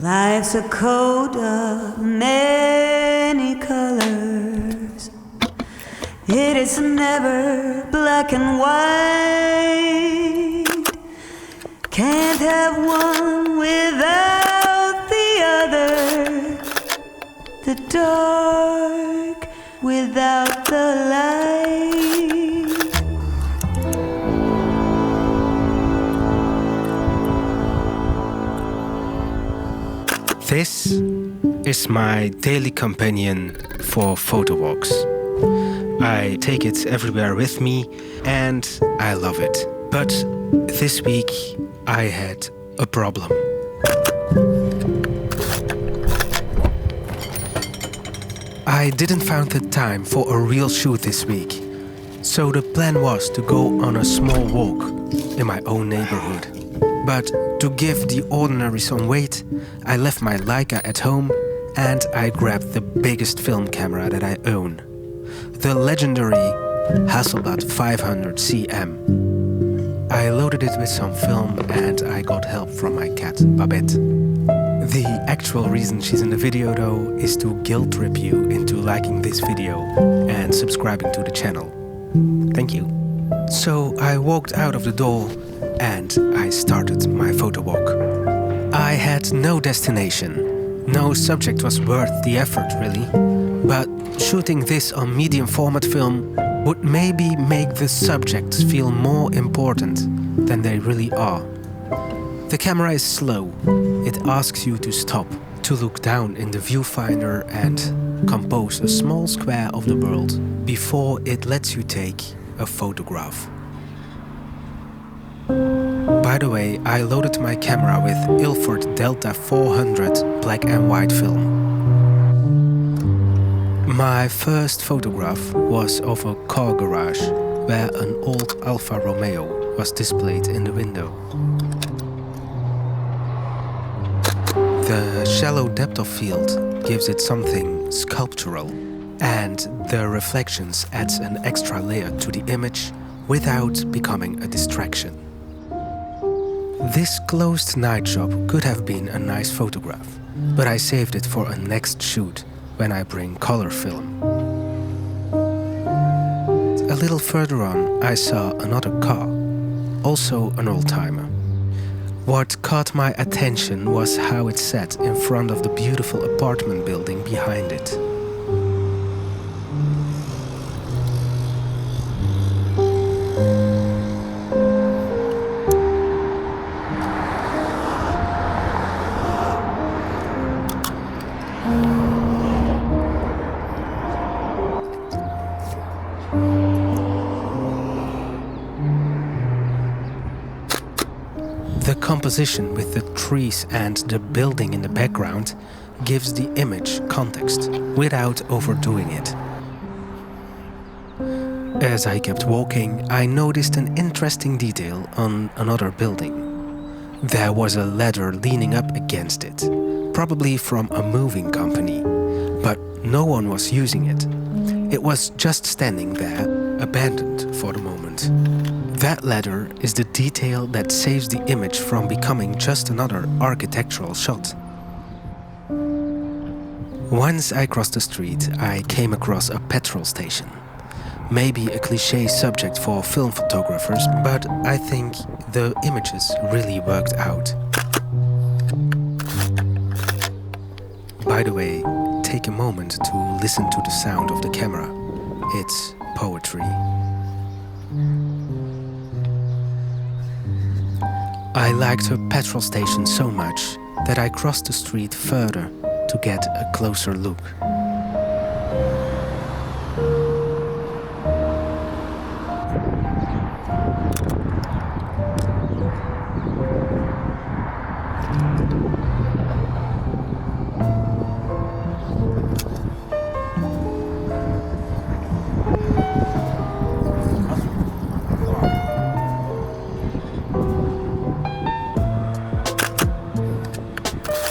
Life's a coat of many colors. It is never black and white. Can't have one without the other. The dark without the light. This is my daily companion for photo walks. I take it everywhere with me and I love it. But this week I had a problem. I didn't find the time for a real shoot this week. So the plan was to go on a small walk in my own neighborhood. But to give the ordinary some weight, I left my Leica at home and I grabbed the biggest film camera that I own. The legendary Hasselblad 500 cm. I loaded it with some film and I got help from my cat, Babette. The actual reason she's in the video though is to guilt trip you into liking this video and subscribing to the channel. Thank you. So I walked out of the door and I started my photo walk. I had no destination. No subject was worth the effort, really. But shooting this on medium format film would maybe make the subjects feel more important than they really are. The camera is slow. It asks you to stop, to look down in the viewfinder and compose a small square of the world before it lets you take a photograph. By the way, I loaded my camera with Ilford Delta 400 black and white film. My first photograph was of a car garage where an old Alfa Romeo was displayed in the window. The shallow depth of field gives it something sculptural, and the reflections adds an extra layer to the image without becoming a distraction. This closed night shop could have been a nice photograph, but I saved it for a next shoot when I bring color film. A little further on, I saw another car, also an old-timer. What caught my attention was how it sat in front of the beautiful apartment building behind it. The composition with the trees and the building in the background gives the image context without overdoing it. As I kept walking, I noticed an interesting detail on another building. There was a ladder leaning up against it, probably from a moving company, but no one was using it. It was just standing there, abandoned for the moment. That ladder is the detail that saves the image from becoming just another architectural shot. Once I crossed the street, I came across a petrol station. Maybe a cliché subject for film photographers, but I think the images really worked out. By the way, take a moment to listen to the sound of the camera. It's poetry. I liked her petrol station so much that I crossed the street further to get a closer look.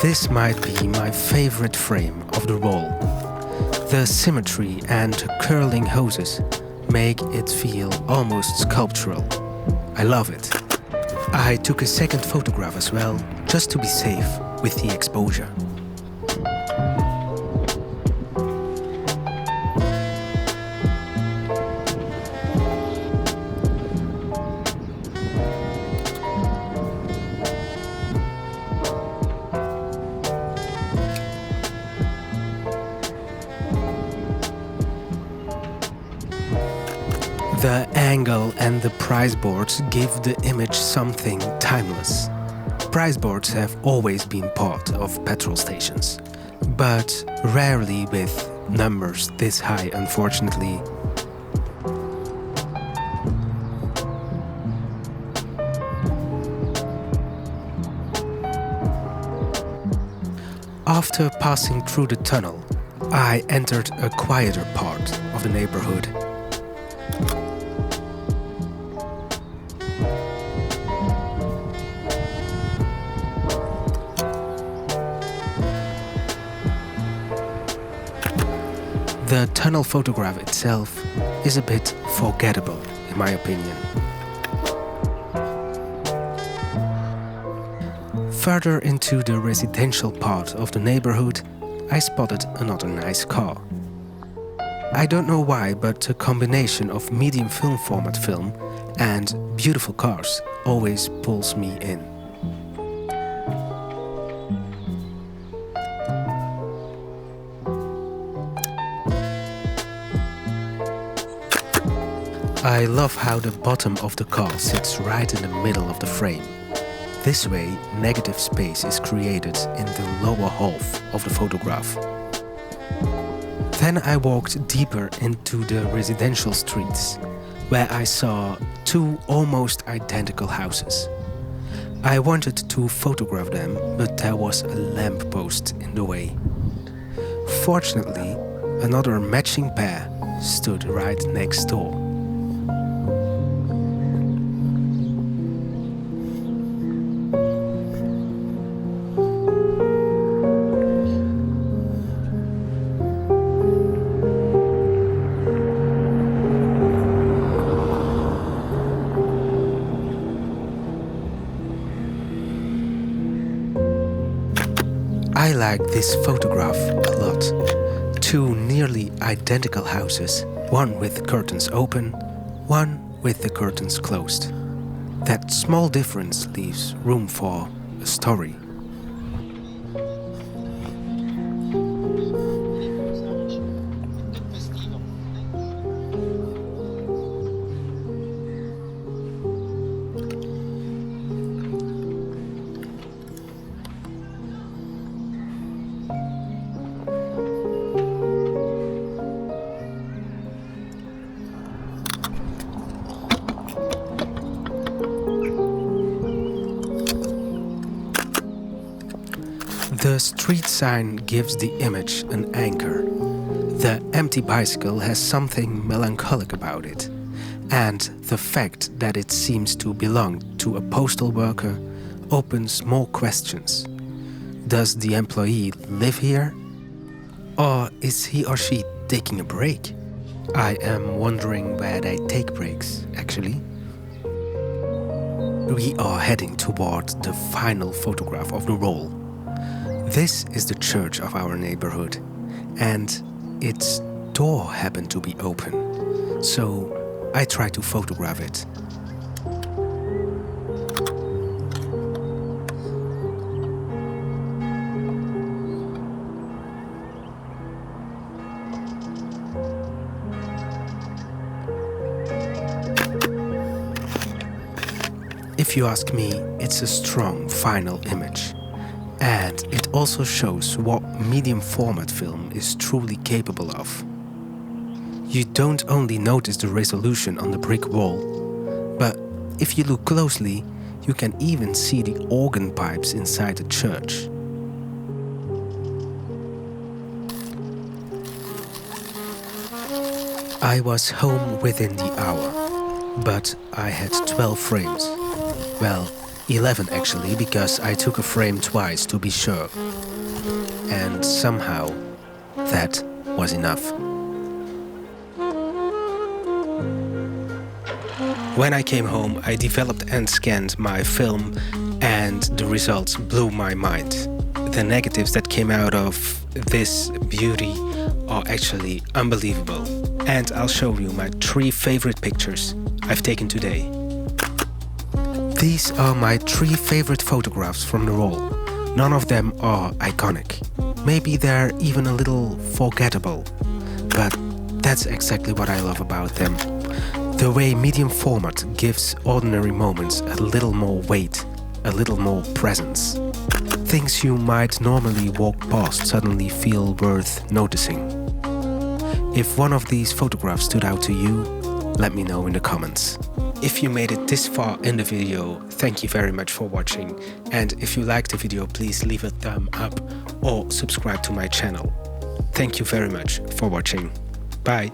This might be my favorite frame of the roll. The symmetry and curling hoses make it feel almost sculptural. I love it. I took a second photograph as well, just to be safe, with the exposure. The angle and the price boards give the image something timeless. Price boards have always been part of petrol stations, but rarely with numbers this high, unfortunately. After passing through the tunnel, I entered a quieter part of the neighborhood. The tunnel photograph itself is a bit forgettable, in my opinion. Further into the residential part of the neighborhood, I spotted another nice car. I don't know why, but a combination of medium film format film and beautiful cars always pulls me in. I love how the bottom of the car sits right in the middle of the frame. This way, negative space is created in the lower half of the photograph. Then I walked deeper into the residential streets, where I saw two almost identical houses. I wanted to photograph them, but there was a lamppost in the way. Fortunately, another matching pair stood right next door. I like this photograph a lot. Two nearly identical houses, one with the curtains open, one with the curtains closed. That small difference leaves room for a story. The street sign gives the image an anchor. The empty bicycle has something melancholic about it, and the fact that it seems to belong to a postal worker opens more questions. Does the employee live here? Or is he or she taking a break? I am wondering where they take breaks, actually. We are heading toward the final photograph of the roll. This is the church of our neighborhood, and its door happened to be open, so I tried to photograph it. If you ask me, it's a strong final image. And it also shows what medium format film is truly capable of. You don't only notice the resolution on the brick wall, but if you look closely, you can even see the organ pipes inside the church. I was home within the hour, but I had 12 frames. Well, 11 actually, because I took a frame twice to be sure. And somehow, that was enough. When I came home, I developed and scanned my film, and the results blew my mind. the negatives that came out of this beauty are actually unbelievable. And I'll show you my 3 favorite pictures I've taken today. These are my 3 favorite photographs from the roll. None of them are iconic. Maybe they're even a little forgettable. But that's exactly what I love about them. The way medium format gives ordinary moments a little more weight, a little more presence. Things you might normally walk past suddenly feel worth noticing. If one of these photographs stood out to you, let me know in the comments. If you made it this far in the video, thank you very much for watching. And if you liked the video, please leave a thumb up or subscribe to my channel. Thank you very much for watching. Bye.